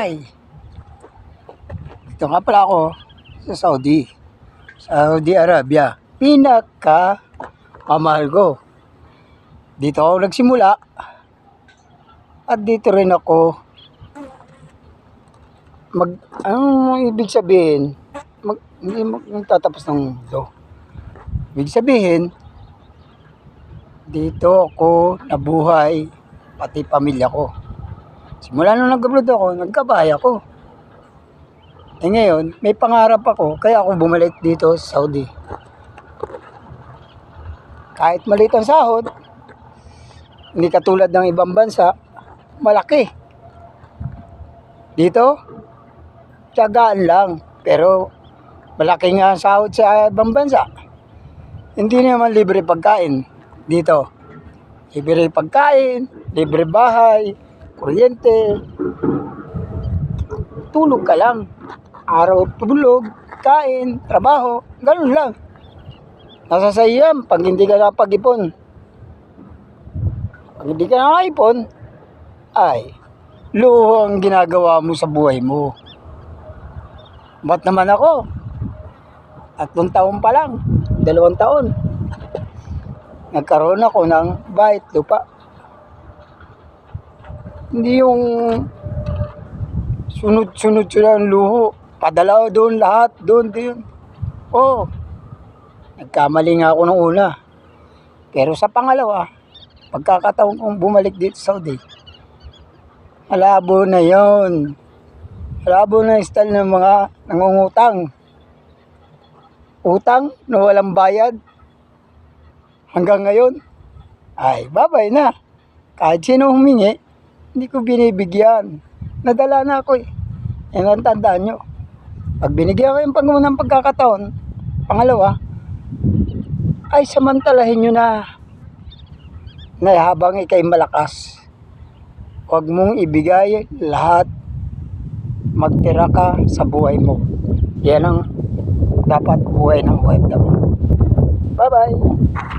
Hi! Dito nga pala ako sa Saudi Arabia. Pinaka-mamahal ko. Dito ako nagsimula at dito rin ako anong ibig sabihin? Hindi magtatapos ng mundo. Ibig sabihin, dito ako nabuhay, pati pamilya ko. Simula nung nag-abroad ako, nagkabahay ako. Ngayon, may pangarap ako, kaya ako bumalik dito sa Saudi. Kahit maliit ang sahod, hindi katulad ng ibang bansa, malaki. Dito, tiyagaan lang, pero malaki nga ang sahod sa ibang bansa. Hindi naman libre pagkain dito. Libre pagkain, libre bahay, kuryente. Tulog ka lang. Araw tulog, kain, trabaho, ganun lang. Nasa sa'yo yan pag hindi ka nakapag-ipon. Pag hindi ka nakapag-ipon, ay luho ang ginagawa mo sa buhay mo. Ba't naman ako? 3 taon pa lang, 2 taon. Nagkaroon ako ng bahay at lupa. Hindi yung sunod-sunod sila ng luho. Padala doon lahat, doon. Oo. Nagkamali nga ako nung una. Pero sa pangalawa, pagkakataon kong bumalik dito sa Saudi, malabo na yon. Malabo na yung style ng mga nangungutang. Utang na walang bayad. Hanggang ngayon, ay babay na. Kahit sino humingi, hindi ko binibigyan. Nadala na ako eh. Yan ang tandaan nyo. Pag binigyan ko yung pangunang pagkakataon, pangalawa, ay samantalahin nyo na habang ikay malakas. Huwag mong ibigay lahat. Magtira ka sa buhay mo. Yan ang dapat buhay ng OFW. Bye-bye!